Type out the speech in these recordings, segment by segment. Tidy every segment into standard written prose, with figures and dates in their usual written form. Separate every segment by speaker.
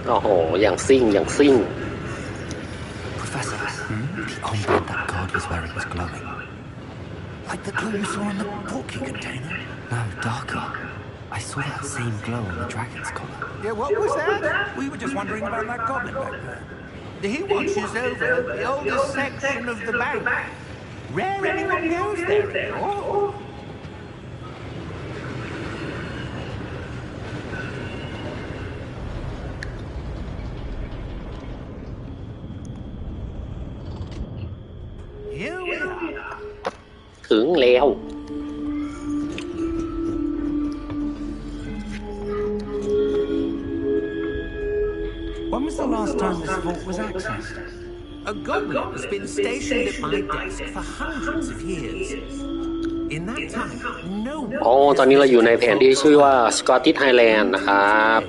Speaker 1: โอ้โหอย่างซิ่งอย่างซิ่ง
Speaker 2: Professor, the armband that guard was wearing was glowing.
Speaker 3: Like the glow you saw in the porky container?
Speaker 2: No, darker. I saw that same glow on the dragon's collar.
Speaker 3: Yeah, what was that? We were just wondering about that goblin back there. He watches over the oldest section of the bank. Rare anyone goes there anymore. Here we are.
Speaker 1: ถึงแล้ว
Speaker 3: When was the last time this vault was accessed? A goblin has been stationed at my desk for hundreds of years. In that time, no one...
Speaker 1: อ๋อตอนนี้เราอยู่ในแผนที่ชื่อว่า Scottish Highland นะครับ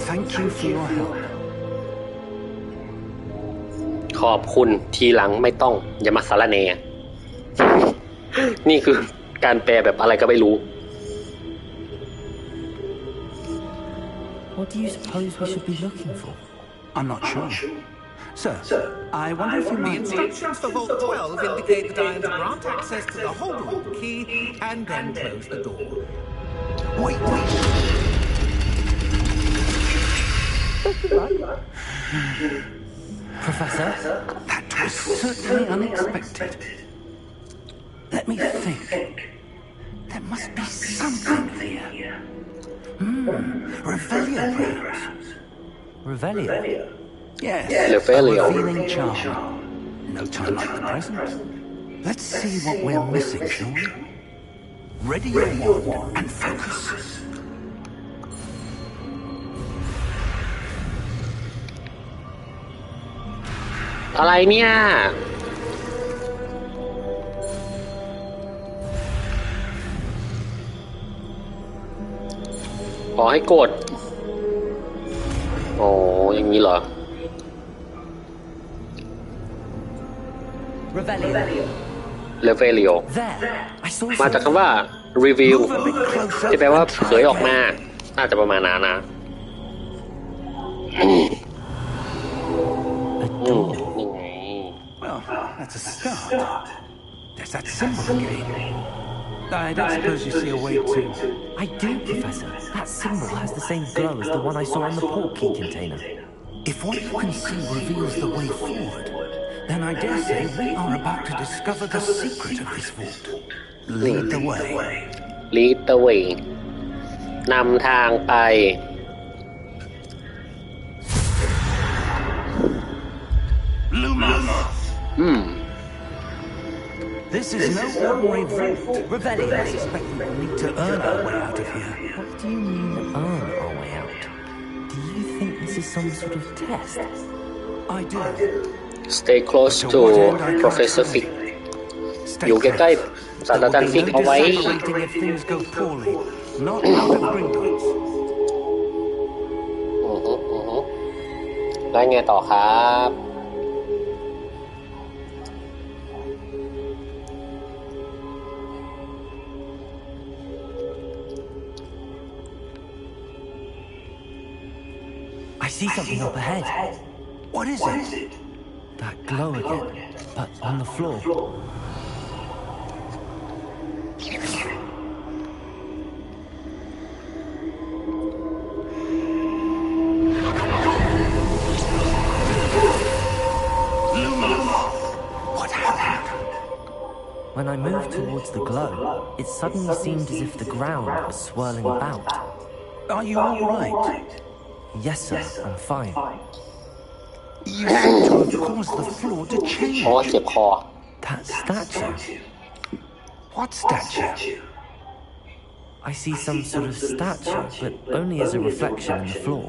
Speaker 3: Thank you for your help.
Speaker 1: ขอบคุณทีหลังไม่ต้องอย่ามาสารแหน่ นี่คือการแปลแบบอะไรก็ไม่รู้
Speaker 2: What do you suppose we should be looking for?
Speaker 3: I'm not sure. Sir, I wonder if you might... The instructions for Vault 12 indicate that I am to grant access to the Hogwart key and then close the door. Wait.
Speaker 2: Professor?
Speaker 3: That was certainly unexpected. Let me think. There must be something here. Revelio, perhaps.
Speaker 2: Revelio?
Speaker 3: Yes,
Speaker 1: Revelio.
Speaker 3: a revealing charm. No time like the present. Let's see what we're missing, shall we? Ready your wand and focus.
Speaker 1: อะไรเนี่ย ขอให้กดอ๋ออย่างนี้เหรอ Revelio มาจากคำว่า reveal ที่แปลว่าเผยออกมาน่าจะประมาณนั้นนะ
Speaker 3: Well, that's a start. There's that symbol again. I don't suppose you see a way to...
Speaker 2: I do, Professor. That symbol has the same glow as the one I saw in the port key container.
Speaker 3: If what you can see reveals the way forward, then I dare say we are about to discover the secret of this vault. Lead the way.
Speaker 1: Lead the way นำทางไป
Speaker 3: Lumos! This is no ordinary vault. Revelio, I suspect we will need to earn our way out of here.
Speaker 2: What do you mean, earn our way out? Do you think this is some sort of test?
Speaker 3: I do.
Speaker 1: Stay close to Professor Fig อยู่ใกล้ๆศาสตราจารย์ฟิกเอาไว้
Speaker 3: If things go poorly, not out of Gringotts.
Speaker 1: แล้วไงต่อครับ
Speaker 2: I see something up ahead.
Speaker 3: What is it?
Speaker 2: That glow again, but on the floor.
Speaker 3: What happened?
Speaker 2: When I moved towards the glow, it suddenly seemed as if the ground was swirling about.
Speaker 3: Are you all right?
Speaker 2: Yes, sir, I'm fine.
Speaker 3: You seem to have caused the floor to change.
Speaker 1: อ๋อเจ็บคอ
Speaker 2: That statue.
Speaker 3: What statue?
Speaker 2: I see some sort of statue, but only as a reflection in the floor.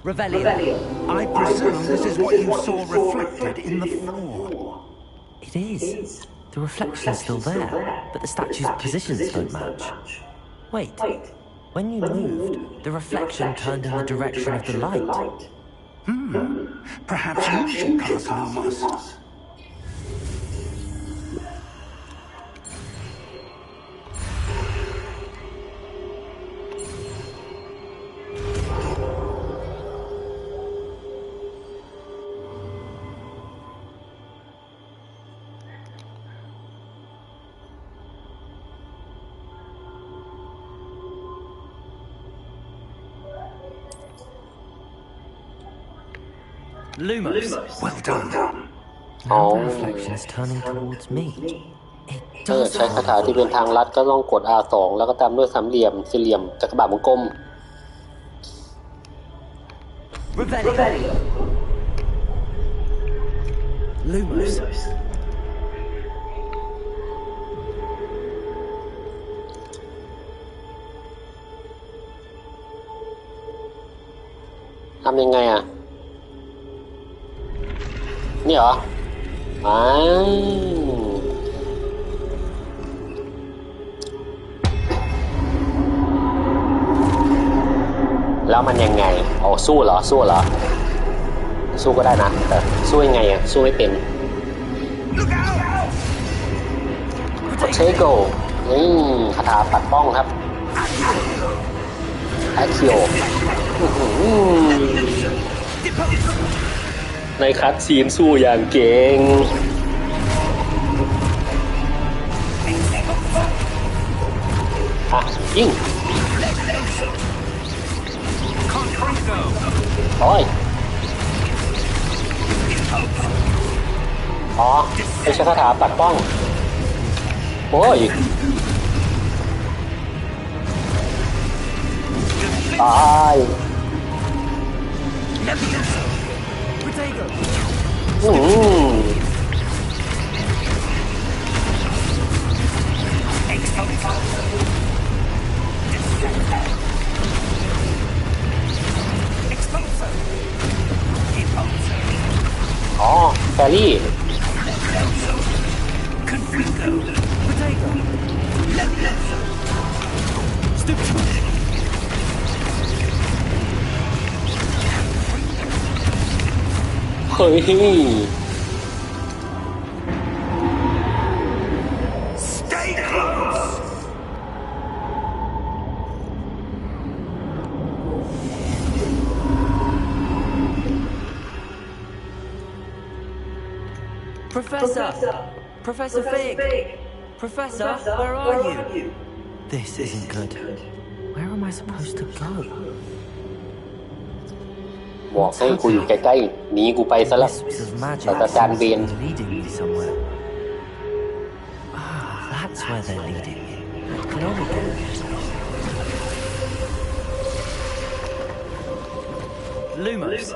Speaker 3: Revelio. I presume this is what you saw reflected in the floor.
Speaker 2: It is. The reflection's still there, but the statue's positions don't match. Wait. When you moved, the reflection turned in the direction of the light.
Speaker 3: Perhaps you should cast Lumos.
Speaker 2: Lumos.
Speaker 3: Well done.
Speaker 2: Now the reflection is turning towards me. It
Speaker 1: ถ้าอยาก
Speaker 2: does
Speaker 1: ใช้คาถาที่เป็นทางลัดก็ต้องกด R2 แล้วก็ตามด้วยสามเหลี่ยมสี่เหลี่ยมจักรบาทวงกลม
Speaker 2: Revelio. Lumos.
Speaker 1: ทำยังไงอ่ะ นี่เหรอแล้วมันยังไงอ๋อสู้เหรอ สู้ก็ได้นะ แต่สู้ยังไงอ่ะ สู้ไม่เป็นเชโกนี่คาถาปัดป้องครับแอคคิโอในคัดซีนสู้อย่างเก่งยิงโอ้ยไม่ใช่คาถาปัดป้องโอ้ยตายแฟรี่เฮ้ย
Speaker 3: Stay close.
Speaker 2: Professor Fig! Professor, where are you? This isn't good. Where am I supposed to go?
Speaker 1: บอกให้กูอยู่ใกล้ๆหนีกูไปซะแล้ว
Speaker 2: Wisps of magic
Speaker 1: ศาสตราจารย์เบน
Speaker 2: seems to be leading me somewhere. That's where they're leading me. That glow again. Lumos.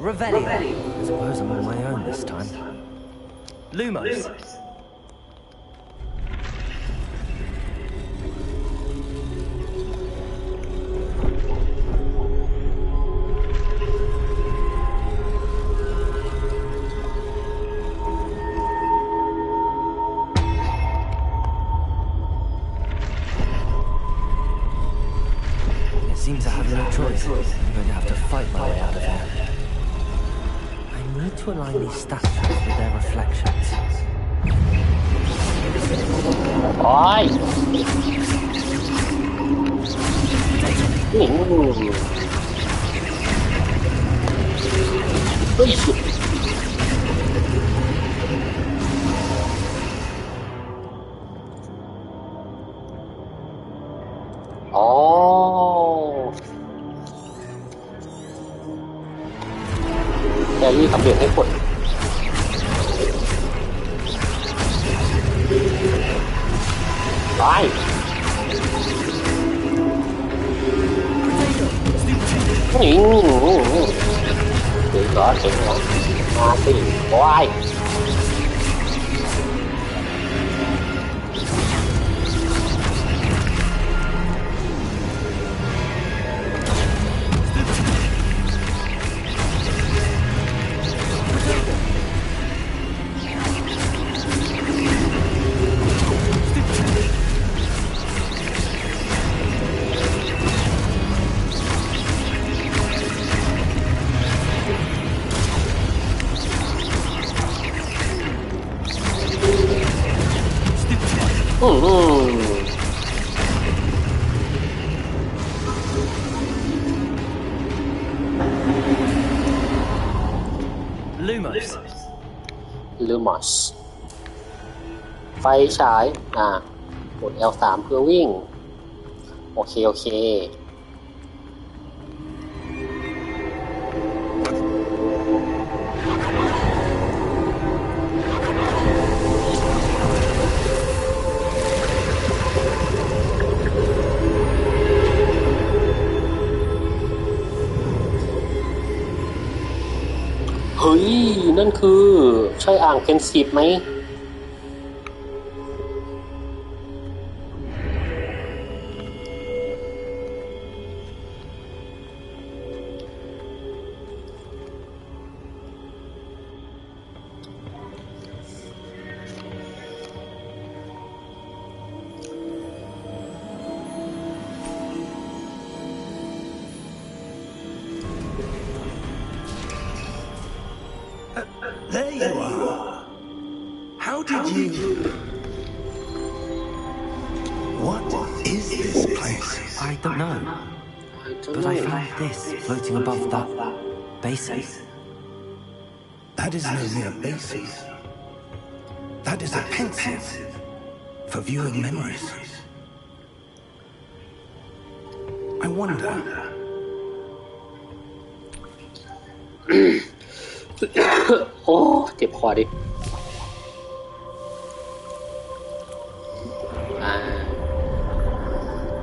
Speaker 2: Revelio. I suppose I'm on my own this time. Lumos. It seems I have no choice. I'm going to have to fight my way out of here. I need to align these statues with their reflections.
Speaker 1: โอ้ยเฮ้ยอ๋อแกรี่สำเร็จให้ผลไปนี่เจ๋งเหรอมาสิโอ้ย
Speaker 2: Lumos.
Speaker 1: Lumos ไฟฉายกด L3 เพื่อวิ่งโอเคเฮ้ยนั่นคือใช่อ่างเพนซีฟไหม
Speaker 3: There you are. How did you... What is this place?
Speaker 2: I don't know, but I found this floating above that basin.
Speaker 3: That is no mere basin. That is a pensive for viewing memories. I wonder...
Speaker 1: โอ้เจ็บคอดิ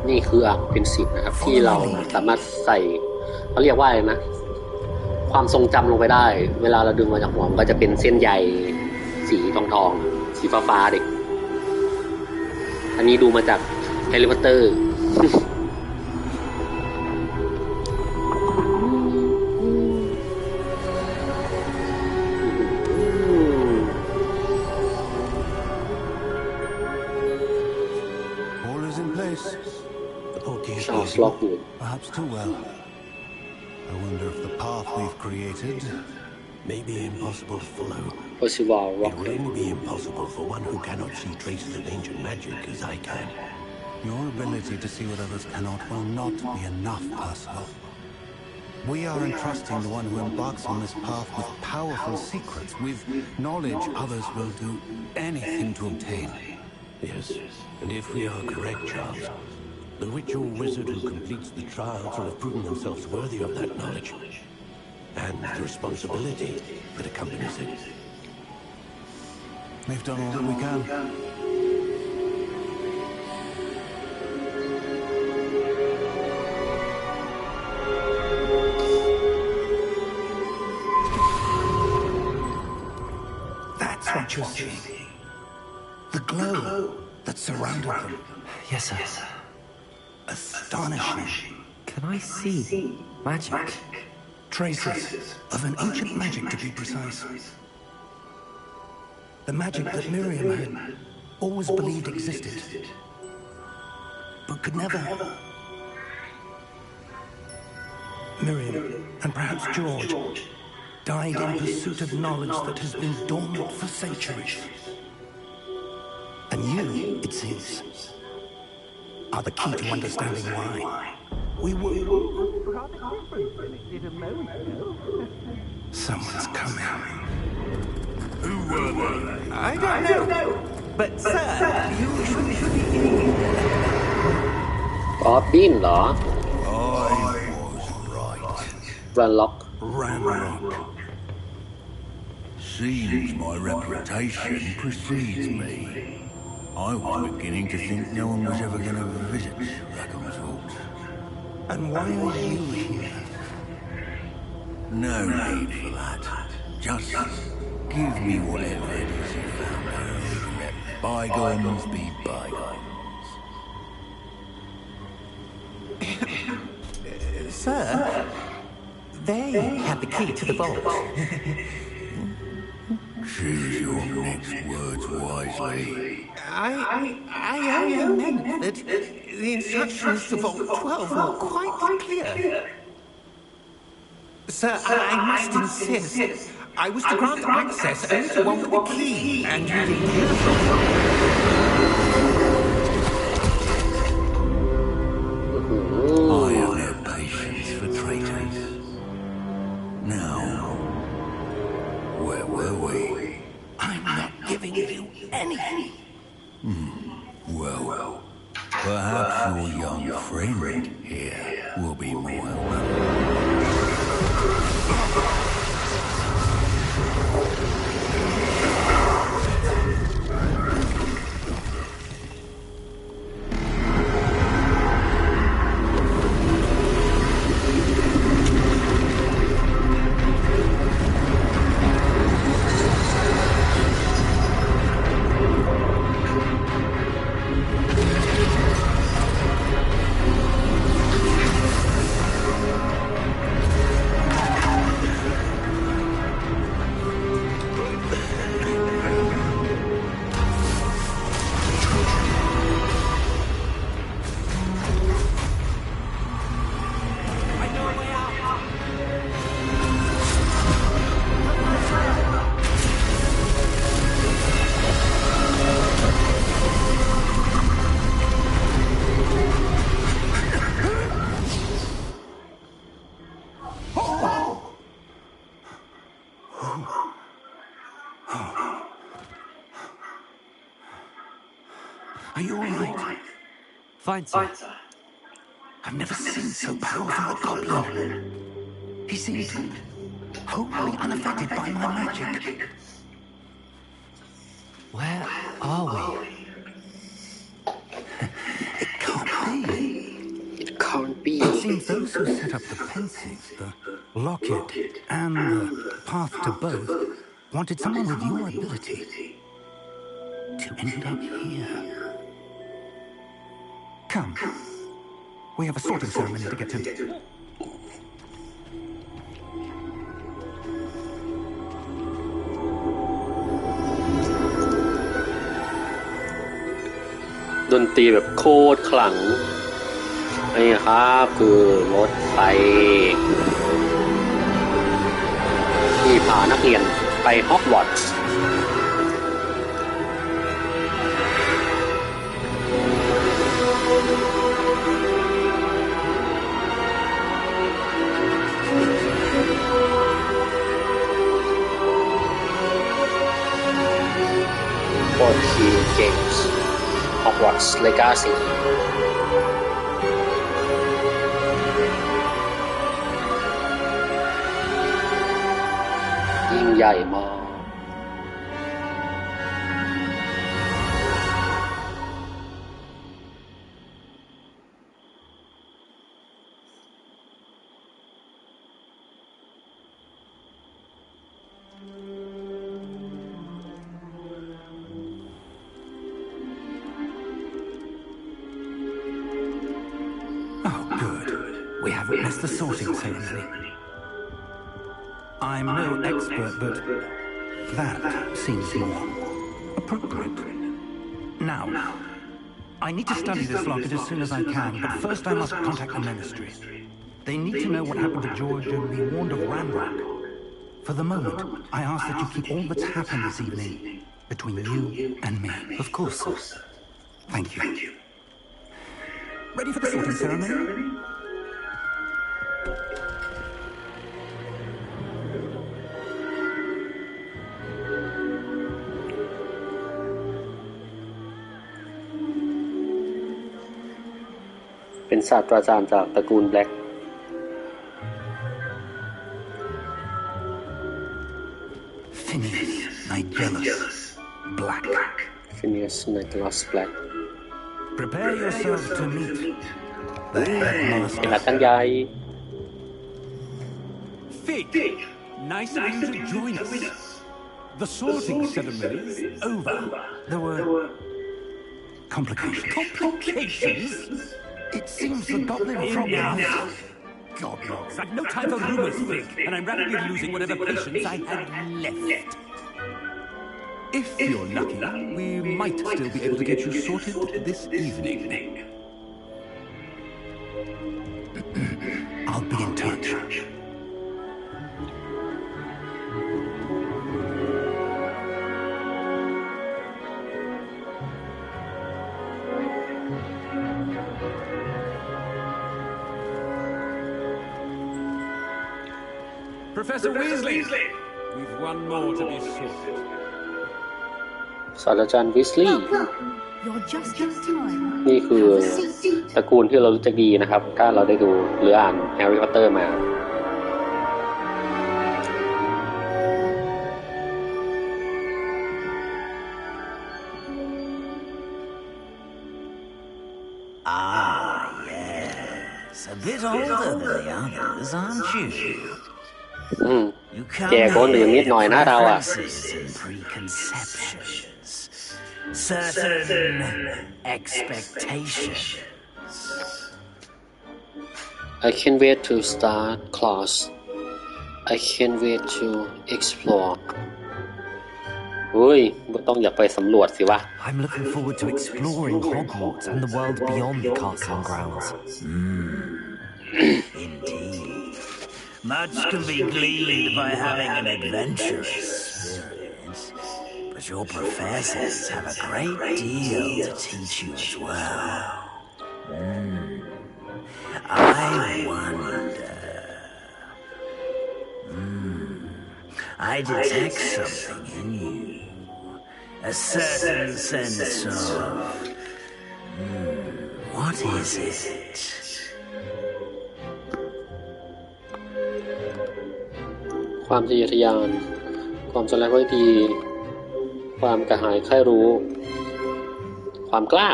Speaker 1: นี่คืออ่างเพนซีฟนะครับที่เราสามารถใส่เขาเรียกว่าอะไรนะความทรงจำลงไปได้เวลาเราดึงมาจากหัวมันก็จะเป็นเส้นใยสีทองสีฟ้าๆดิอันนี้ดูมาจากแฮร์รี่พอตเตอร์
Speaker 3: Hogwart, perhaps too well. I wonder if the path we've created may be impossible to follow. It will only be impossible for one who cannot see traces of ancient magic as I can. Your ability to see what others cannot will not be enough, Percival. We are entrusting the one who embarks on this path with powerful secrets, with knowledge others will do anything to obtain. Yes, and if we are correct, Charles, the ritual wizard who completes the trials will have proven themselves worthy of that knowledge and the responsibility that accompanies it. We've done all that we can. That's what you're seeing. The glow that surrounded them.
Speaker 2: Yes, sir.
Speaker 3: Astonishing.
Speaker 2: Can I see magic?
Speaker 3: Traces of an ancient magic, to be precise. The magic that Miriam had always believed existed, but could never. Miriam, and perhaps George, died in pursuit of knowledge that has been dormant for centuries. And you, it seems, are the key to understanding why. We were rather different than it did a moment ago. Someone's coming. Who were they? I don't know. But sir, you should be.
Speaker 1: อ๋อบินเหรอ
Speaker 3: I was right.
Speaker 1: รันล็อก
Speaker 3: Ranrock. Seems my reputation precedes me. I was beginning to think no one was ever going to visit Rackham's Vault. And why are you here? No need for that. Just give me whatever it is you found. Let bygones be bygones. Sir, they have the key to the vault. Choose your next words wisely. I only meant that the instructions to Vault 12 were quite clear. Sir, I must insist. I was to grant access only to one with the key, and you refused. I have no patience for traitors. Now,
Speaker 2: anything.
Speaker 3: Well, perhaps your young friend here will be more welcome.
Speaker 2: Are you all right? Fine, sir. I've never seen so powerful a goblin. He seemed wholly unaffected by my magic. Where are we? It can't be.
Speaker 1: It can't be.
Speaker 3: It seems those who set up the pensive, the locket, and the path to both wanted someone with your ability to end up here. Come. We have a sorting ceremony to get to.
Speaker 1: ดนตรีแบบโคตรขลังนี่ครับคือรถไฟที่พานักเรียนไปฮอกวอตส์4 Games Hogwart Legacy ยิ่งใหญ่มาก
Speaker 3: We haven't missed the sorting ceremony. I'm no expert, but that seems more appropriate. Now, I need to study this locket as soon as I can, but first I must contact the Ministry. They need to know what happened to George and be warned of Ramrock. For the moment, I ask that you keep all that's happened this evening between you and me.
Speaker 2: Of course, sir.
Speaker 3: Thank you. Ready for the sorting ceremony?
Speaker 1: เป็นศาสตราจารย์จากตระกูลแบล็ก
Speaker 3: Phineas Nigellus Black.
Speaker 1: Phineas Nigellus Black
Speaker 3: Prepare yourself to meet the
Speaker 1: เป็นอา
Speaker 3: headmaster.
Speaker 1: จารย์ใหญ่
Speaker 4: Fig, nice of you to join us. The sorting ceremony is over.
Speaker 3: There were complications.
Speaker 4: Complications?
Speaker 3: It seems the goblin problem has...
Speaker 4: Godlogs, I've no time for rumors, Fig, and I'm rapidly losing whatever patience I had left. If you're lucky, we might still be able to get you sorted this evening.
Speaker 3: I'll be in touch.
Speaker 4: Professor Weasley! We've one more to be sorted.
Speaker 1: ศาสตราจารย์วิสลีย์
Speaker 5: You're just in time.
Speaker 1: นี่คือตระกูลที่เรารู้จักดีนะครับถ้าเราได้ดูหรืออ่านแฮร์รี่พอตเตอร์มา
Speaker 2: A bit older than the others, aren't you? You
Speaker 1: แก่กว่าคนอื่นนิดหน่อยนะเราอะ
Speaker 2: preconceptions, certain expectations.
Speaker 1: I can't wait to start class. I can't wait to explore. เฮ้ยต้องอยากไปสำรวจสิวะ
Speaker 6: I'm looking forward to exploring Hogwarts and the world beyond the castle and grounds.
Speaker 2: Indeed. Much can be gleaned by having an adventurous spirit, but your professors have a great deal to teach you as well. I wonder... I detect something in you. A certain sense of... what is it?
Speaker 1: ความทะเยอทะยาน ความจงรักภักดี ความกระหายใคร่รู้ ความกล้า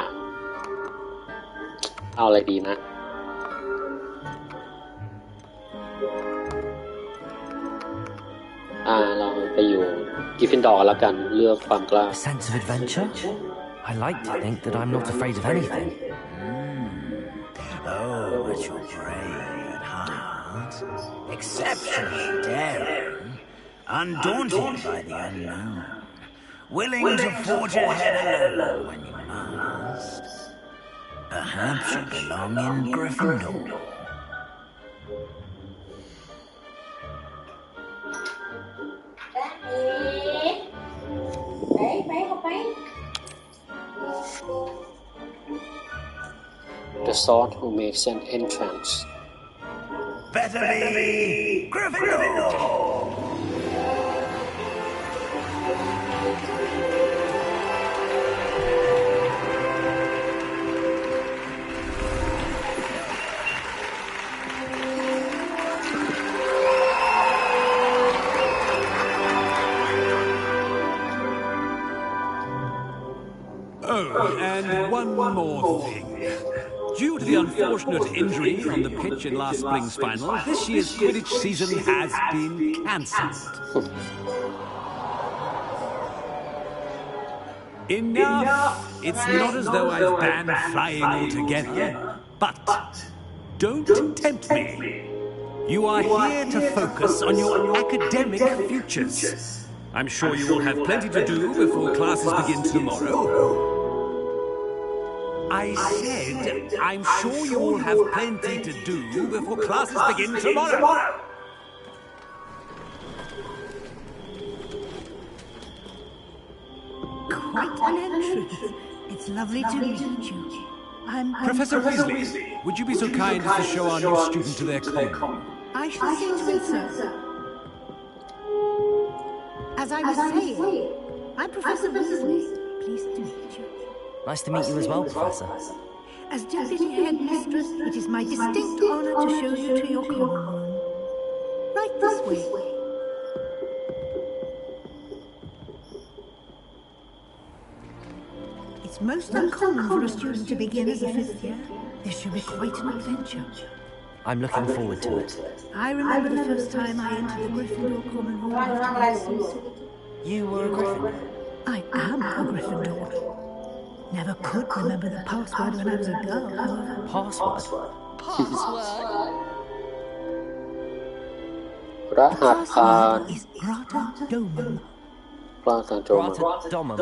Speaker 1: เอาอะไรดีนะเราไปอยู่กิฟฟินดอร์แล้วกันเลือกความกล้า
Speaker 6: A sense of adventure? I like to think that I'm not afraid of anything.
Speaker 2: Oh, but you're brave at heart, exceptionally daring, undaunted by the unknown, willing to forge ahead alone when you must. Perhaps you belong in Gryffindor.
Speaker 1: The sword who makes an entrance.
Speaker 2: Better be Gryffindor!
Speaker 4: Oh, and one more thing. Due to the unfortunate injury on the pitch in last spring's final, this year's Quidditch season has been cancelled. Enough! It's not as though I've banned flying altogether, but don't tempt me. You are here to focus on your academic futures. I'm sure you will have plenty to do before classes begin tomorrow. I said, I'm sure you will have plenty to do before classes begin tomorrow.
Speaker 5: Quite an entrance. It's lovely to meet you. I'm
Speaker 4: Professor Weasley, would you be so kind as to show our new student to their common?
Speaker 5: I shall see to it, sir. As I was saying, I'm Professor Weasley. Pleased to meet you.
Speaker 6: Nice to meet you as well, Professor.
Speaker 5: As Deputy Headmistress, it is my distinct honor to show you to your common room. Right this way. It's most uncommon for a student to begin as a fifth year. This should be quite an adventure.
Speaker 6: I'm looking forward to it.
Speaker 5: I remember the first time I entered the Gryffindor common room after being seated.
Speaker 6: You were a Gryffindor?
Speaker 5: I am a Gryffindor. Never could remember the password when I was a girl, however.
Speaker 6: Password?
Speaker 1: รหัสผ่าน
Speaker 5: Is Grata Domum.
Speaker 1: ปราสาทโจม
Speaker 6: Grata Domum.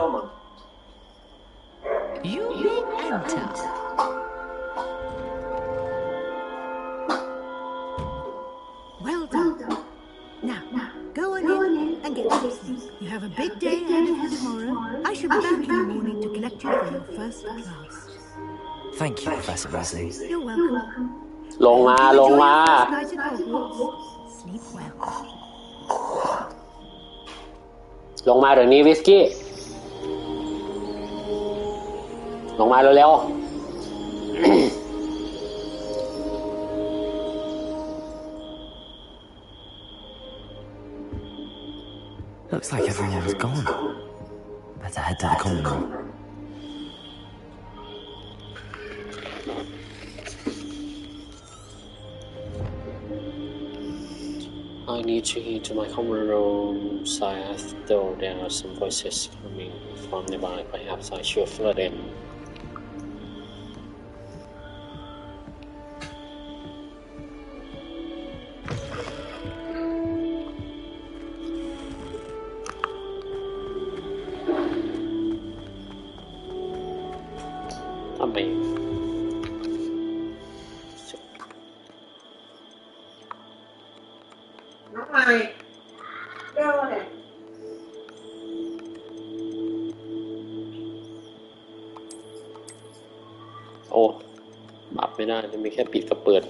Speaker 5: You may enter. Well done. Now, go on in and get to sleep. You have a big day ahead of you tomorrow. I shall be back in the morning to collect you for your first class.
Speaker 6: Thank you, Professor Weasley.
Speaker 5: You're welcome.
Speaker 1: ลงมาลงมา
Speaker 5: Enjoy your first night at Hogwarts. Sleep well.
Speaker 1: ลงมาเดี๋ยวนี้วิสกี้ ลงมาเร็วๆ
Speaker 6: Looks like everyone's gone. Better head to the common room.
Speaker 1: I need to head to my common room, so though there are some voices coming from nearby, perhaps I should follow them.โอ้ปรับไม่ได้จะมีแค่ปิดกับเปิด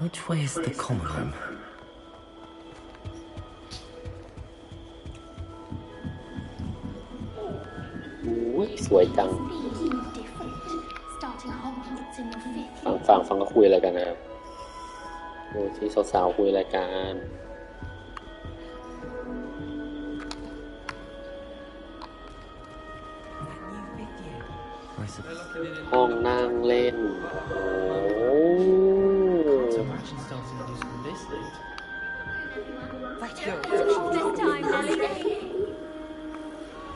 Speaker 6: Which way is the common room?
Speaker 1: อุ้ยสวยจังฟังก็คุยอะไรกันนะครับดูที่สาวๆคุยอะไรกันห้องนั่งเล่นโอ้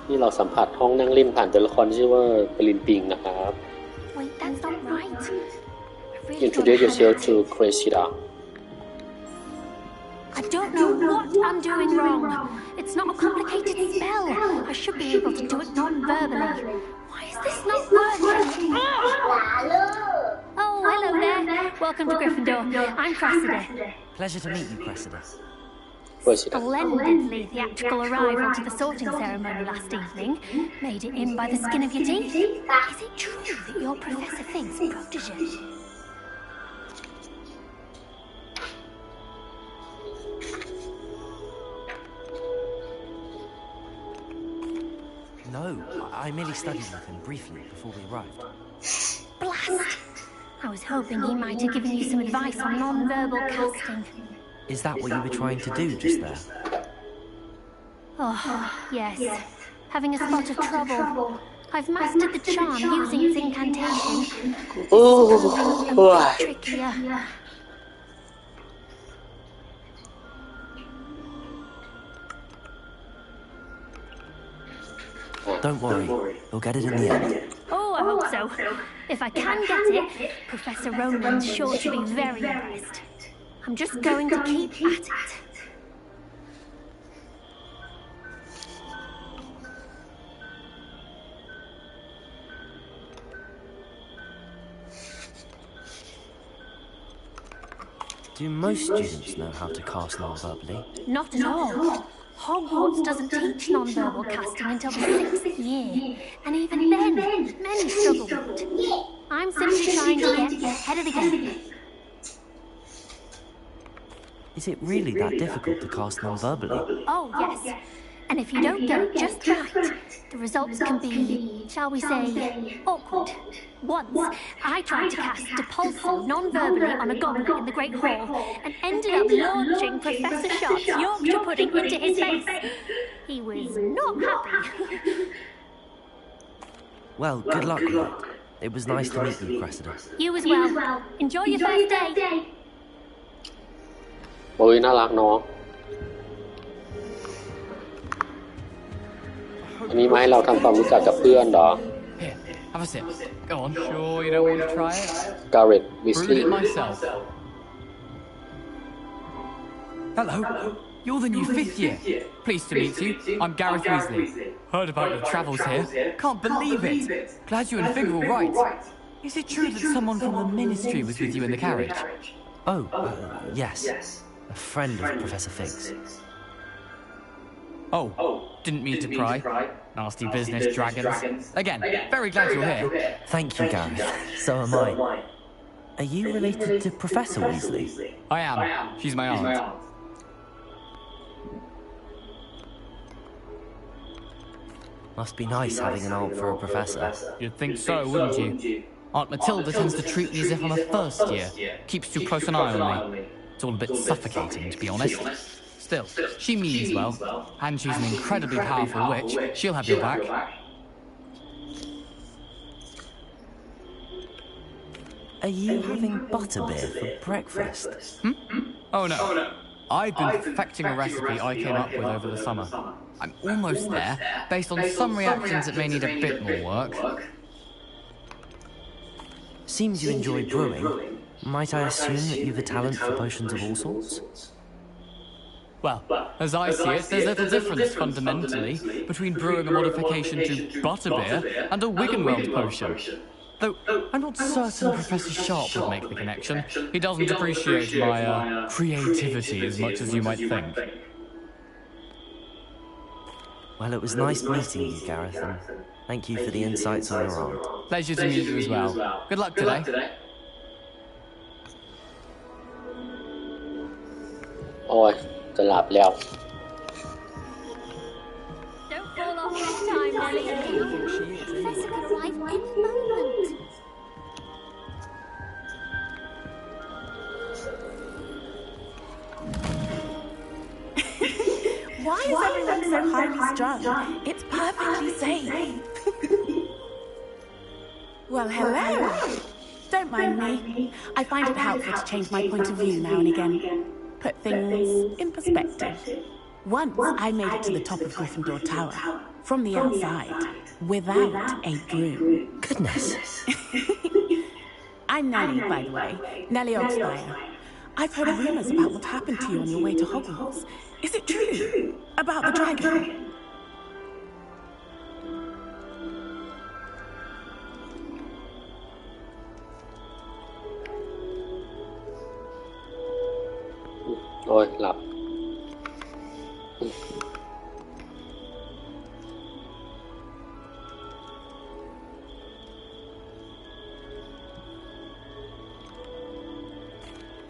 Speaker 1: นี่เราสัมผัสห้องนั่งเล่นผ่านตัวละครที่ชื่อว่าปรินปิงนะครับ
Speaker 7: Wait, that's not right.
Speaker 1: Introduce yourself to Cressida.
Speaker 7: I don't know what I'm doing wrong. It's not a complicated spell. I should be able to do it non-verbally. Why is this not working? Oh, hello there. Welcome to Gryffindor. I'm Cressida.
Speaker 6: Pleasure to meet you, Cressida.
Speaker 7: Splendidly theatrical arrival to the sorting ceremony last evening. Made it in by the skin of your teeth. Is it true that you're Professor Fig's protege?
Speaker 6: No, I merely studied with him briefly before we arrived.
Speaker 7: Blast! I was hoping he might have given you some advice on non-verbal casting.
Speaker 6: Is that what you were trying to do just there?
Speaker 7: Oh, yes. Having a spot of trouble. I've mastered the charm using its incantation. It's proving a bit trickier.
Speaker 6: Don't worry, we'll get it in the end.
Speaker 7: Oh, I hope so. If I can get it, Professor Roland's sure to be very impressed. I'm just going to keep at it.
Speaker 6: Do most students know how to cast non-verbally?
Speaker 7: Not at all. Hogwarts doesn't teach non-verbal casting until the 6th year, and even then, many struggle with it. I'm simply trying to get ahead of the game.
Speaker 6: Is it really that difficult to cast non-verbally?
Speaker 7: Oh, yes. And if you don't get it just right, the results can be, shall we say, awkward. Once, I tried to cast Depulso non-verbally on a goblet in the Great Hall and ended up launching Professor Sharp's Yorkshire pudding into his face. He was not happy.
Speaker 6: Well, good luck with it. It was nice to meet you, Cressida.
Speaker 7: You as well. Enjoy your first day.
Speaker 1: โอ้ยน่ารักเนาะอันนี้มาให้เราทำความรู้จักกับเพื่อนเหรอ
Speaker 8: Here, have a sip. Go on. Sure you don't want to try it?
Speaker 1: Garrett
Speaker 8: Brewed
Speaker 1: Weasley
Speaker 8: it myself. Hello. You're the new 5th year. Pleased to meet you. I'm Gareth Weasley. Heard about your travels here. Can't believe it. Glad you and Fig are all right. Is it true that someone from the Ministry was with you in the carriage?
Speaker 6: Oh, yes. A friend of Professor Fig's.
Speaker 8: Oh, didn't mean to pry. Nasty business, dragons. Again, very glad you're here.
Speaker 6: Thank you, Gareth. So am I. Are you related to Professor Weasley?
Speaker 8: I am. She's my aunt.
Speaker 6: Must be nice having an aunt for a professor.
Speaker 8: You'd think so, wouldn't you? Aunt Matilda tends to treat me as if I'm a first year. Keeps too close an eye on me. It's all a bit suffocating, to be honest. Still, she means well, and she's an incredibly powerful witch. She'll have your back.
Speaker 6: Are you having butterbeer for breakfast?
Speaker 8: Oh no. I've been perfecting a recipe I came up with over the summer. I'm almost there, based on some reactions that may need a bit more work.
Speaker 6: Seems you enjoy brewing. Might I assume that you've a talent for potions of all sorts?
Speaker 8: Well, as I see it, there's little difference fundamentally between brewing a modification to butterbeer and a Wiggenweld potion. Though I'm not certain Professor Sharp would make the connection. He doesn't appreciate my creativity as much as you might think.
Speaker 6: Well, it was nice meeting you, Gareth, and thank you for the insights on your aunt.
Speaker 8: Pleasure to meet you as well. Good luck today.
Speaker 1: โอ้ยจะหลับแล้ว
Speaker 7: Don't fall off this time, Nellie. Professor could arrive any moment.
Speaker 9: Why is everyone so highly strung? It's perfectly safe. Well, hello. Don't mind me. I find it helpful to change my point of view now and again. Put things in perspective. Once I made it to the top of Gryffindor Tower, from the outside, without a broom.
Speaker 6: Goodness.
Speaker 9: I'm Nellie, by the way. Nellie Oxfire. I've heard rumours about what happened to you on your way to Hogwarts. Is it true? About the dragon?
Speaker 1: Oh, หลับ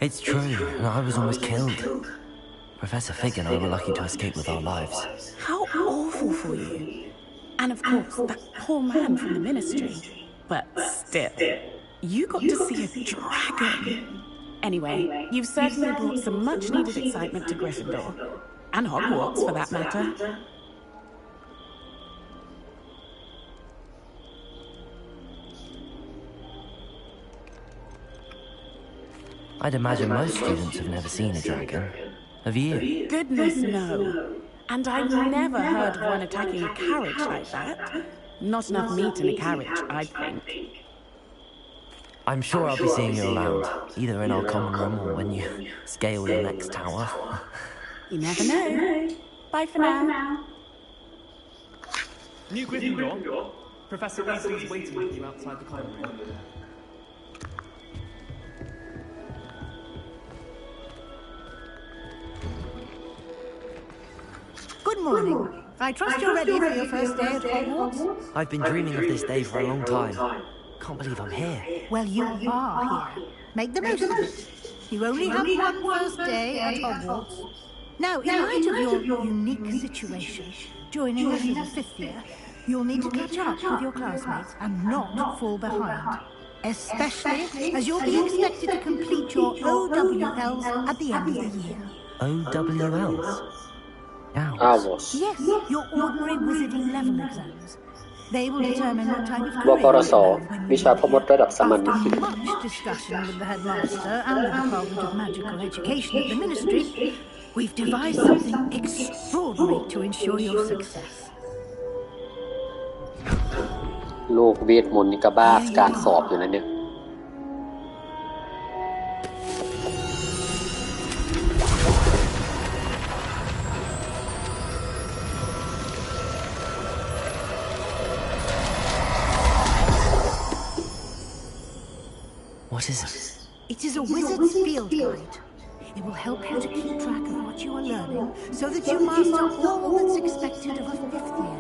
Speaker 6: It's true, and I was almost killed. Professor Fig and I were lucky to escape with our lives.
Speaker 9: How awful for you. And of course, that poor man from the Ministry. But still, you got to see a dragon. Anyway, you've certainly brought some much-needed excitement to Gryffindor. And Hogwarts, for that matter.
Speaker 6: I'd imagine most students have never seen a dragon. Have you?
Speaker 9: Goodness, no. And I've never heard of one attacking a carriage like that. Not enough meat in a carriage, I think.
Speaker 6: I'm sure I'll be seeing you around, either in our common room or when you scale the next tower.
Speaker 9: You never know. Bye for now.
Speaker 8: New Gryffindor. Professor Weasley's waiting with you outside the common room.
Speaker 5: Good morning. I trust you're ready for your first day at Hogwarts.
Speaker 6: I've been dreaming of this day for a long time. Can't believe I'm here.
Speaker 5: Well, you are here. Make the most of it. You only have one first day at Hogwarts. Now, in light of your unique situation, joining us as a fifth year, you'll need to catch up with your classmates and not fall behind. Especially as you'll be expected to complete your OWLs at the end of the year.
Speaker 6: OWLs?
Speaker 1: Hours.
Speaker 5: Yes, your ordinary wizarding level exams. They will determine what type of
Speaker 1: ว
Speaker 5: career
Speaker 1: ปร
Speaker 5: you
Speaker 1: ส
Speaker 5: have when
Speaker 1: วิ
Speaker 5: you
Speaker 1: ชาพ่อมดระดับสามัญ
Speaker 5: After much discussion with the headmaster and the Department of Magical Education at the Ministry, we've devised something extraordinary to ensure your success.
Speaker 1: โลกเวทมนต์นี่ก็บ้าการสอบอยู่นะเนี่ย
Speaker 6: What is it?
Speaker 5: It is a wizard's field guide. It will help you to keep track of what you are learning so that you master all that's expected of a 5th year.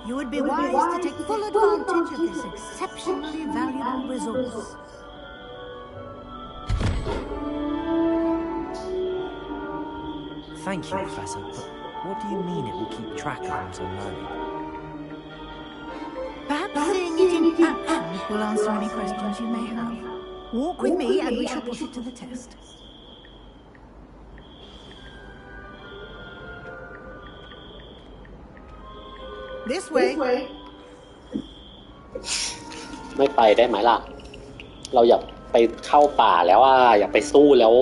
Speaker 5: You would be wise to take full advantage of this exceptionally valuable resource.
Speaker 6: Thank you, Professor, but what do you mean it will keep track of what I'm learning?
Speaker 5: Perhaps seeing it in action will answer any questions you may have. Walk with me and we shall put it to the test. This way.
Speaker 1: ไม่ไปได้ไหมล่ะเราอยากไปเข้าป่าแล้วอยากไปสู้แล้ว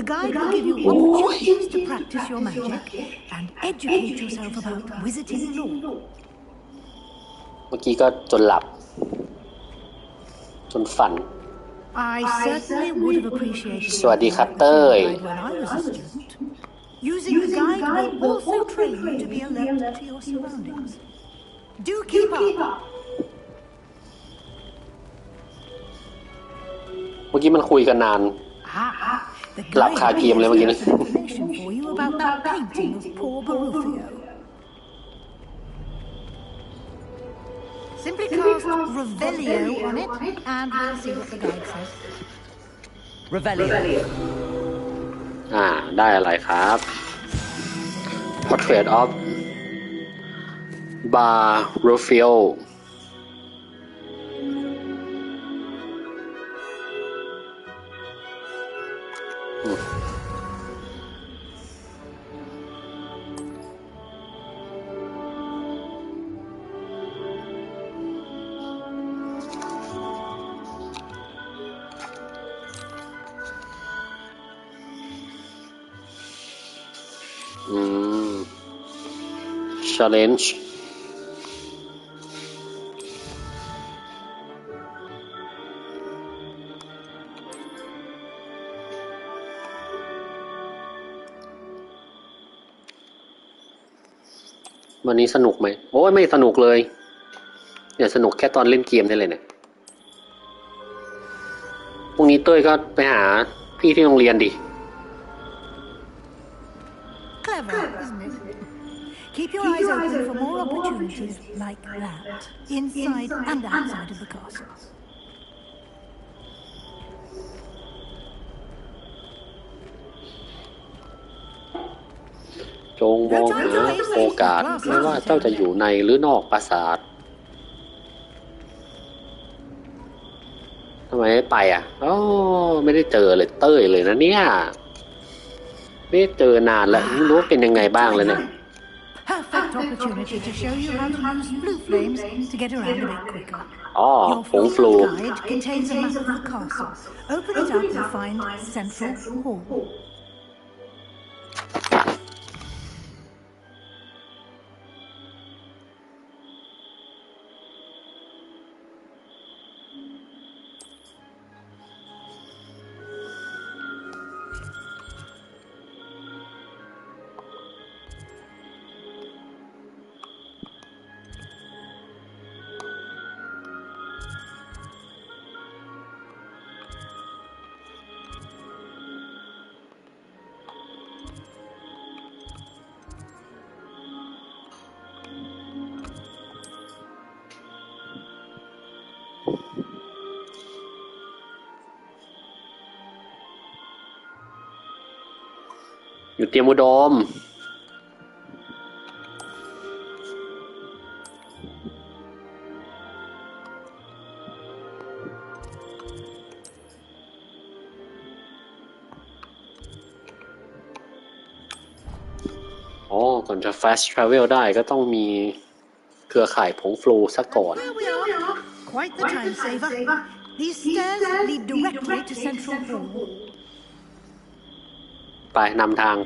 Speaker 5: The guide will give you opportunities to practice your magic and educate yourself about wizarding lore.
Speaker 1: เมื่อกี้ก็จนหลับจนฝัน
Speaker 5: I certainly would have appreciated
Speaker 1: สวัสดีครับเต้ย
Speaker 5: when I was a student. Using the guide will also train you to be alert to your surroundings. Do keep up.
Speaker 1: เมื่อกี้มันคุยกันนาน
Speaker 5: The
Speaker 1: หลับคา
Speaker 5: guide
Speaker 1: เกมเลยเมื่อกี้นี้
Speaker 5: has information for you about that painting of poor Barufio. Simply cast Revelio on it, and we'll see what the guide says.
Speaker 6: Revelio.
Speaker 1: ได้อะไรครับ Portrait of Barufio challenge วันนี้สนุกไหมโอ้ยไม่สนุกเลยอย่าสนุกแค่ตอนเล่นเกมได้เลยเนี่ยพรุ่งนี้เต้ยก็ไปหาพี่ที่โรงเรียนดิ
Speaker 5: Clever, isn't it? Keep your eyes open for more opportunities like that, inside and outside of the castle.
Speaker 1: จงมองหาโอกาสไม่ว่าเจ้าจะอยู่ในหรือนอกปราสาททำไมไม่ไปไม่ได้เจอเลยเต้ยเลยนะเนี่ยไม่ได้เจอนานแล้วไม่รู้ว่าเป็นยังไงบ้างเลยเนี่ย
Speaker 5: Perfect opportunity to show you how to use blue flames to get around a bit quicker.
Speaker 1: ผงฟลู
Speaker 5: Your guide contains a map of the castle. Open it up and find Central Hall. อยู่เตรียมอุดมก่อนจะ fast travel ได้ก็ต้องมีเครือข่ายผงฟลูซะก่อน Quite the time saver. These stairs lead directly to Central Hall.
Speaker 1: ไปนำทาง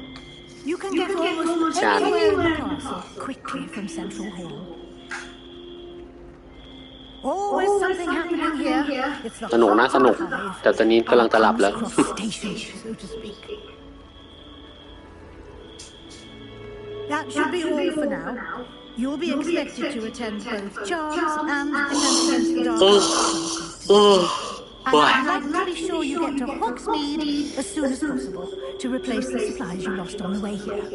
Speaker 5: You can get almost anywhere in the castle quickly from Central Hall. Always something happening here. It's the
Speaker 1: สนุกนะสนุกแต่ตอนนี้กำลังจะหลับแล้ว
Speaker 5: so to speak. That should be all for now. You'll be expected to attend both charms and defense against dark classes. And I'd like to be sure you get to Hogsmeade as soon as possible to replace the supplies you lost on the way here.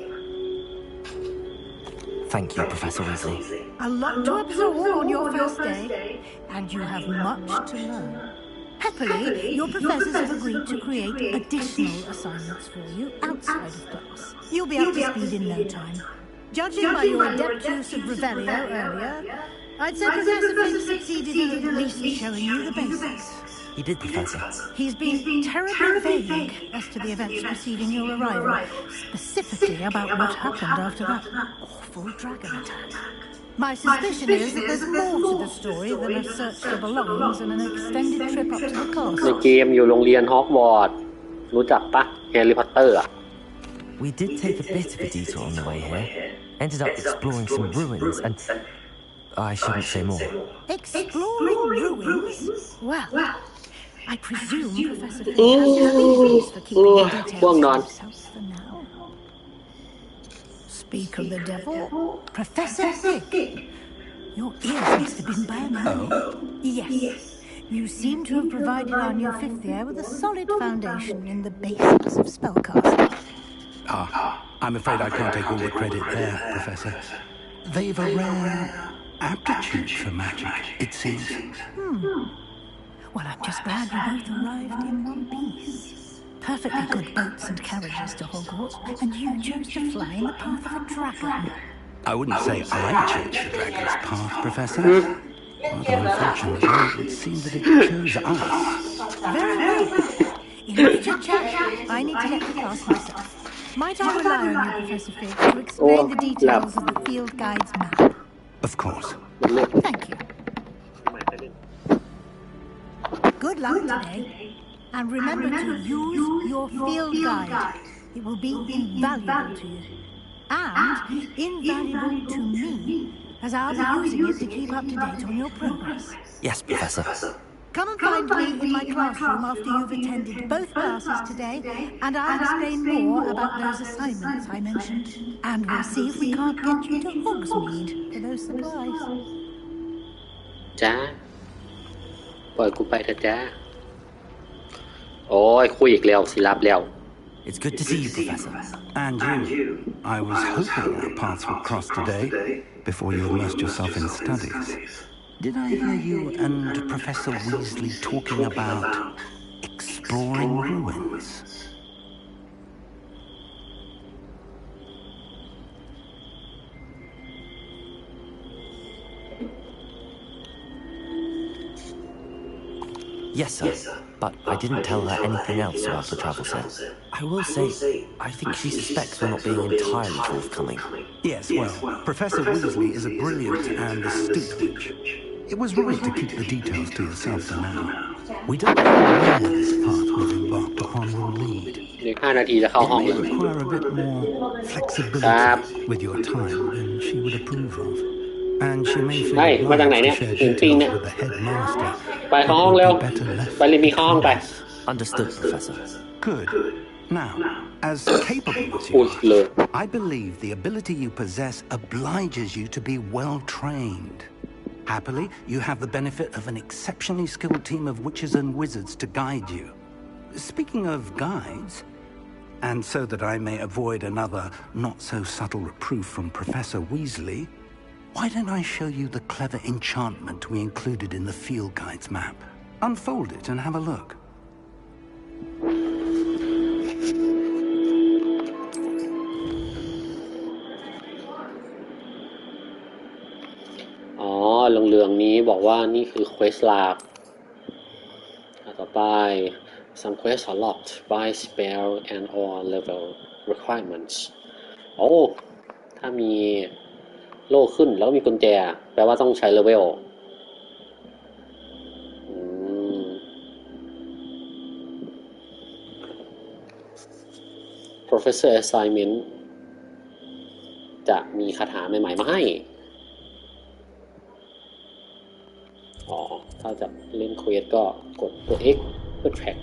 Speaker 6: Thank you, Professor Weasley.
Speaker 5: A lot to absorb on your first day, and you have much to learn. Happily, your professors have agreed to create additional assignments for you outside of class. You'll be up to speed in no time. Judging by your adept use of Revelio earlier, I'd say Professor Fig succeeded in at least showing you the basics.
Speaker 6: He did, Professor.
Speaker 5: He's been terribly vague as to the events preceding your arrival, specifically about what happened after that awful dragon attack. My suspicion is that there's more to the story than a search for belongings and an extended trip up to the
Speaker 1: ใน
Speaker 5: castle.
Speaker 1: เกมอยู่โรงเรียนฮอกวอตส์รู้จักปะแฮร์รี่พอตเตอร์อะ
Speaker 6: We did take a bit of a detour on the way here. Ended up exploring some ruins and... I shouldn't say more.
Speaker 5: Exploring ruins? Well, I presume Professor Fig has his reasons for keeping the details to himself for now. Speak of the devil, Professor Fig. Your ears must have been burning.
Speaker 4: Oh?
Speaker 5: Yes. You seem to have provided our new fifth year with a solid foundation in the basics of spellcasting.
Speaker 3: I'm afraid I can't take all the credit there, Professor. They've a rare aptitude for magic, it seems.
Speaker 5: Well, I'm just glad you both arrived in one piece. Perfectly good boats and carriages to Hogwarts, and you chose to fly in the path of a dragon.
Speaker 3: I wouldn't say I chose the dragon's path, Professor. Although unfortunately, it seemed that it chose us.
Speaker 5: Very well. Enough chit-chat. I need to get to class myself. Might I rely on you, Professor Fig, to explain the details of the field guide's map?
Speaker 3: Of course.
Speaker 5: Thank you. Good luck today. And remember to use your field guide. It will be invaluable to you. And invaluable to me, as I'll be using it to keep up to date on your progress.
Speaker 6: Yes, Professor.
Speaker 5: Come and find me in my classroom after you've attended both classes today, and I'll explain more about those assignments I mentioned. And we'll see if we can't get you to Hogsmeade for those supplies.
Speaker 1: จ้าปล่อยกูไปเถอะจ้าโอ้ยคุยอีกแล้วสิรับแล้ว
Speaker 6: It's good to see you, Professor.
Speaker 3: And you. I was hoping our paths would cross today, before you immersed yourself in studies. Did I hear you and Professor Weasley talking about exploring ruins?
Speaker 6: Yes, sir. But I didn't tell her anything else about the travel set. I will say, I think she suspects we're not being entirely forthcoming.
Speaker 3: Yes, well, Professor Weasley is a brilliant and astute witch. It was right to keep the details to yourself for now. We don't know where this path we've embarked upon will lead.
Speaker 1: อีก5 นาทีจะเข้า
Speaker 3: It
Speaker 1: ห้อง
Speaker 3: may
Speaker 1: แล้ว
Speaker 3: require a bit more flexibility with your time than she would approve of. And she may feel obliged to share details with the headmaster.
Speaker 1: ไปเข้าห้องเร็วไปเรียนมีเข้าห้องไป
Speaker 6: Understood, Professor.
Speaker 3: Good. Now, as capable as you
Speaker 1: พูดเลย
Speaker 3: are, I believe the ability you possess obliges you to be well trained. Happily, you have the benefit of an exceptionally skilled team of witches and wizards to guide you. Speaking of guides, and so that I may avoid another not-so-subtle reproof from Professor Weasley, why don't I show you the clever enchantment we included in the field guide's map? Unfold it and have a look.
Speaker 1: อ๋อเหลืองๆนี้บอกว่านี่คือเควสลาบต่อไป some quests are locked by spell and or level requirements โอ้ถ้ามีโล่ขึ้นแล้วก็มีกุญแจแปลว่าต้องใช้เลเวลProfessor Assignment จะมีคาถาใหม่ๆมาให้อ๋อถ้าจะเล่นเควสก็กดตัว X เพื่อ track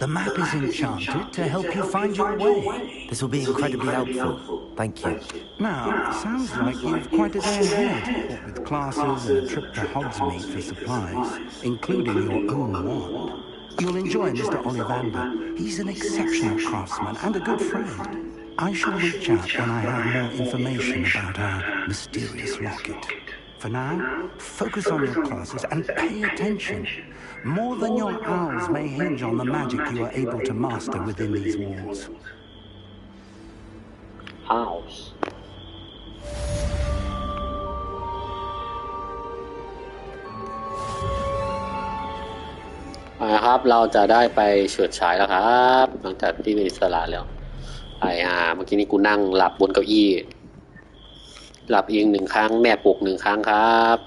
Speaker 2: The map is enchanted to help you find your way.
Speaker 6: This will be incredibly helpful. Thank you.
Speaker 2: Now, sounds like you've quite a day ahead, what with classes and a trip to Hogsmeade for supplies, including your own wand. You'll enjoy Mr. Ollivander. He's an exceptional craftsman and a good friend. I shall reach out when I have more information about our mysterious locket. For now, focus on your classes and pay attention. More than your owls may hinge on the magic you are able to master within these walls.
Speaker 1: Owls ครับเราจะได้ไปเฉิดฉายแล้วครับหลังจากที่เป็นอิสระแล้วเมื่อกี้นี้กูนั่งหลับบนเก้าอี้หลับเอง1 ครั้งแม่ปลุก1 ครั้งครับ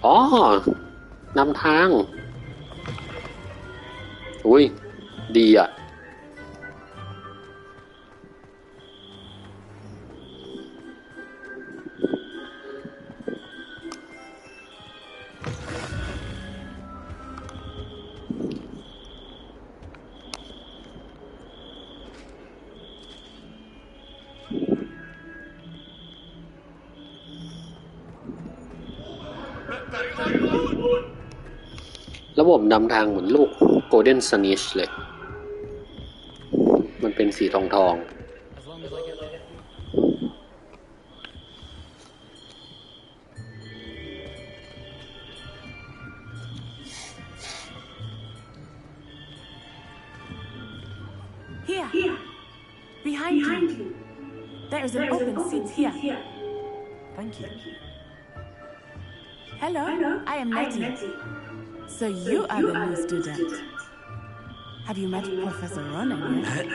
Speaker 1: อ๋อนำทางอุ้ยดีอ่ะระบบนำทางเหมือนลูก Golden Snitch เลยมันเป็นสีทอง
Speaker 9: Here, behind you. There is an open seat here.
Speaker 6: Thank you.
Speaker 9: Hello, I am Nettie. So you are the new student. Have you met Professor Ronan yet?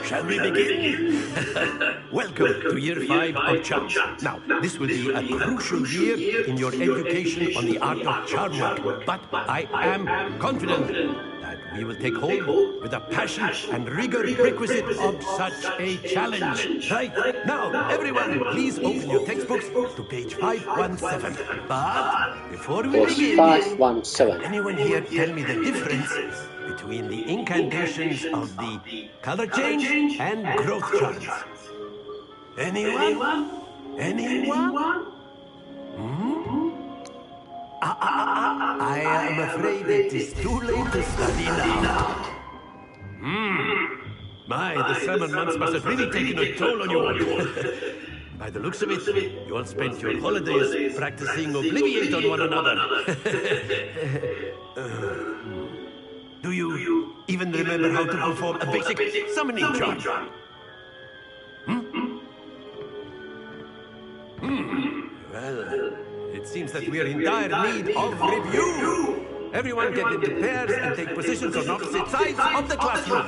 Speaker 3: Shall we begin? Welcome to Year 5 of Charms. Now, this will be a crucial year in your education on the art of charm work, but I am confident that we will take hold with the passion and rigor requisite of such a challenge. Right? Now, everyone, please open your textbooks to page 517. But before we begin,
Speaker 1: 517
Speaker 3: can anyone here tell me the difference between the incantations of the color change and growth charms? Anyone? Anyone? I am afraid it is too late to study now. My, the summer months must have really taken a toll on you all. By the looks of it, you all spent your holidays practicing Obliviate on one another. Do you even remember how to perform a basic summoning charm? Well, it seems that we are in dire need of review. Everyone get into pairs and take positions on opposite sides of the classroom.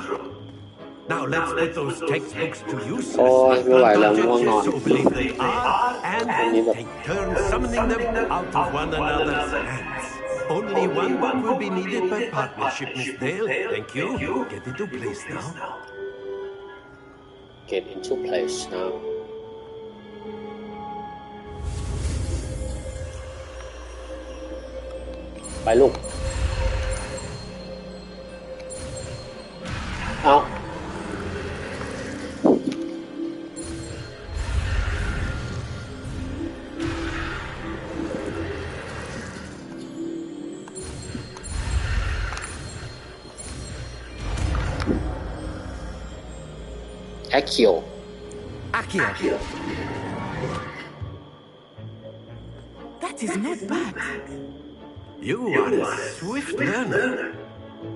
Speaker 3: Now let's put those textbooks to use. So believe they are, and take turns summoning them out of one another's hands. Only one book will be needed by partnership, Miss Dale. Thank you. Get into place now.
Speaker 1: Get into place now ไปลูกเอา Accio.
Speaker 9: That is not bad.
Speaker 3: You are a swift learner.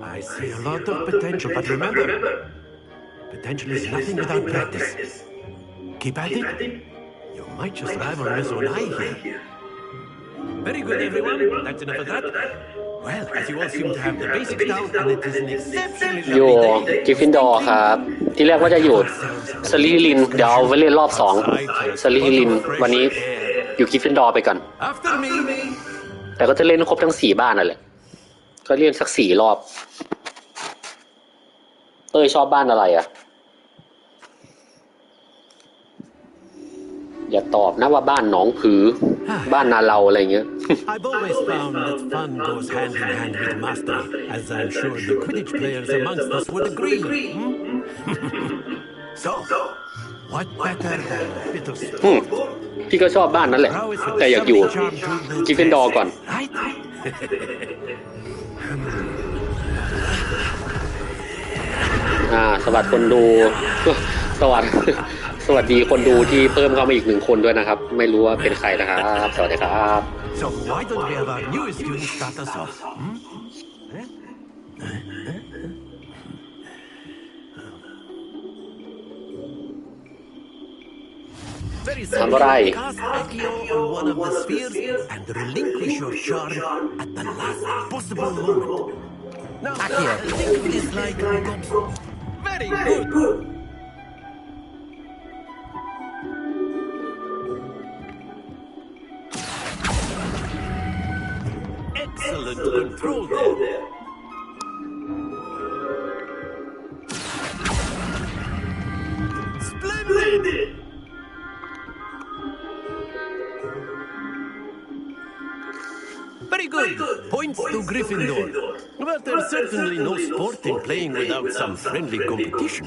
Speaker 3: I see a lot of potential, but remember, potential is nothing without practice. Keep at it. You might just rival Miss Onai here. Very good, everyone. That's enough of that. Well, as you all seem to have the basics down, and it is an exceptionally
Speaker 1: อยู่กริฟฟินดอร์ครับที่แรกว่าจะอยู่สลิธีรินเดี๋ยวเอาไว้เล่นรอบ2สลิธีรินวันนี้อยู่กริฟฟินดอร์ไปก่อนแต่ก็จะเล่นครบทั้ง4บ้านนั่นแหละก็เล่นสัก4 รอบ ต้ยชอบบ้านอะไรอ่ะอย่าตอบนะว่าบ้านหนองผือบ้านนาเราอะไรเงี้ย
Speaker 3: I've always found that fun goes hand in hand with mastery, as I'm sure the Quidditch players amongst us would agree. So, what better than a bit of sport?
Speaker 1: พี่ก็ชอบบ้านนั้นแหละแต่อยากอยู่กิฟฟินดอร์ก่อน
Speaker 3: Right?
Speaker 1: สวัสดีคนดูสวัสดีคนดูที่เพิ่มเข้ามาอีก1 คนด้วยนะครับไม่รู้ว่าเป็นใครนะครับสวัสดีครับ
Speaker 3: So why don't we have our newest student start us off? Very simply, cast Accio on one of the spheres and relinquish your charm at the last possible moment. Now, Accio, think of this like very good. Excellent control there. Splendid! Very good. Points to Gryffindor. But there's certainly no sport in playing without some friendly competition.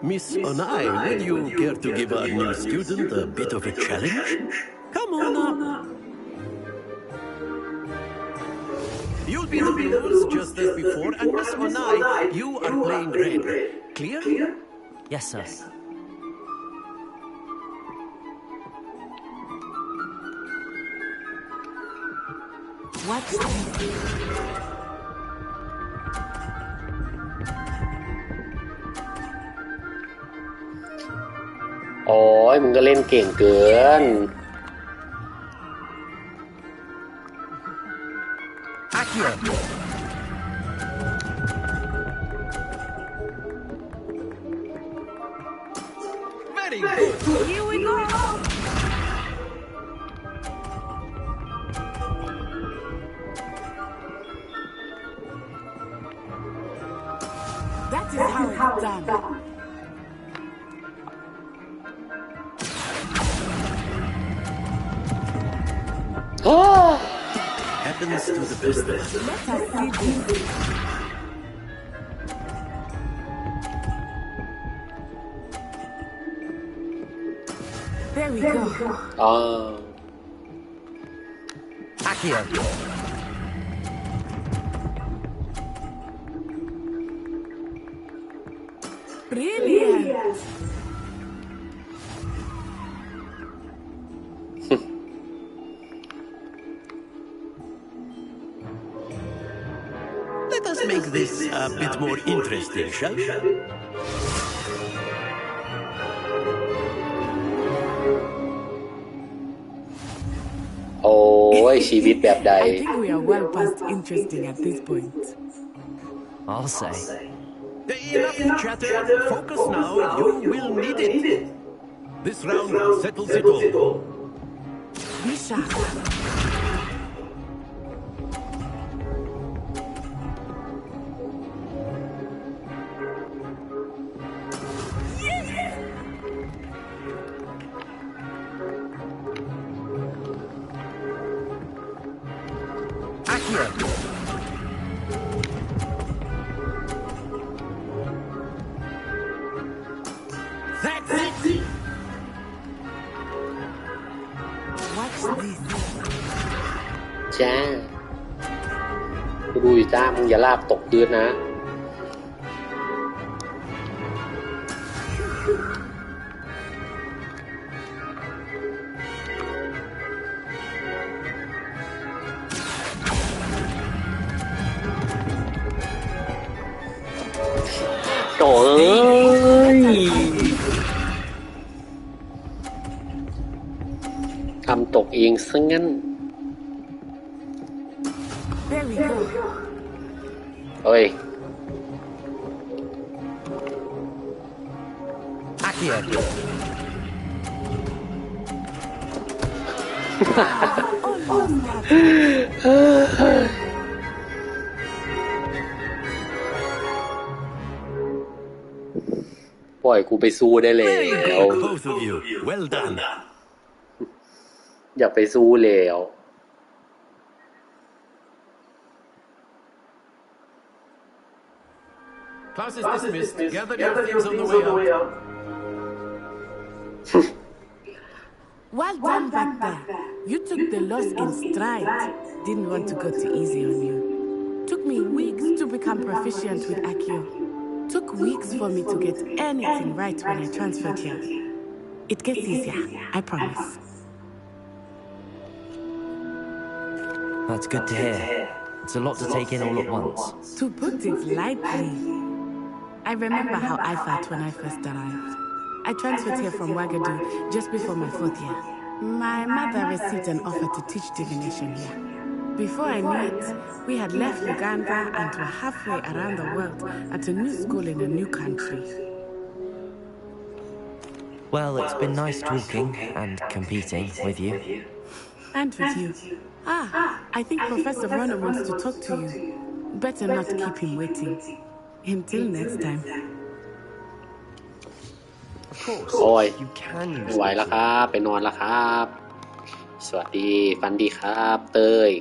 Speaker 3: Miss Onai, would you care to give our new student a bit of a challenge? Come on up. You'll be the blues just as before, and Miss Onai, you are playing red. Clear?
Speaker 6: Yes, sir.
Speaker 9: What's
Speaker 1: โอ้ยมึงก็เล่นเก่งเกิน
Speaker 6: Accio!
Speaker 3: Very good.
Speaker 9: Here we go. That is how it's done.
Speaker 3: Happens to the best of us.
Speaker 9: Let us see this. There we go.
Speaker 6: Accio!
Speaker 9: Brilliant.
Speaker 3: Let us make this a bit more interesting, shall we?
Speaker 1: โอ้ยชีวิตแบบใด
Speaker 9: I think we are well past interesting at this point.
Speaker 6: I'll say.
Speaker 3: Enough chatter. Focus now. You will need it. This round settles it all.
Speaker 9: Be sharp.
Speaker 6: Accio!
Speaker 3: That's it.
Speaker 9: Watch this.
Speaker 1: จ้ากูดูอยู่จ้ามึงอย่าลาบตกพื้นนะโถ่เอ้ยทำตกเองซะงั้น
Speaker 9: There we go.
Speaker 1: เอ้ย
Speaker 6: Accio!
Speaker 1: ปล่อยกูไปสู้ได้แล้ว
Speaker 3: both of you. Well done.
Speaker 1: อย่าไปสู้แล้ว
Speaker 3: Class is dismissed. Gather your things on the way out.
Speaker 9: Well done back there. You took the loss in stride. Didn't want to go too easy on you. Took me weeks to become proficient with Accio. Took weeks for me to get anything right when I transferred here. It gets easier, I promise.
Speaker 6: That's good to hear. It's a lot to take in all at once.
Speaker 9: To put it lightly, I remember how I felt when I first arrived. I transferred here from Wagadu just before my 4th year. My mother received an offer to teach divination here. Before I knew it, we had left Uganda and were halfway around the world at a new school in a new country.
Speaker 6: Well, it's been nice talking and competing with you.
Speaker 9: And with you. I think Professor Rono wants to talk to you. Better not keep him waiting. Until next time.
Speaker 6: Of course,
Speaker 1: โอ้ย
Speaker 6: you can use
Speaker 1: ไหวแล้วครับไปนอนแล้วครับสวัสดีฝันดีครับเต้ย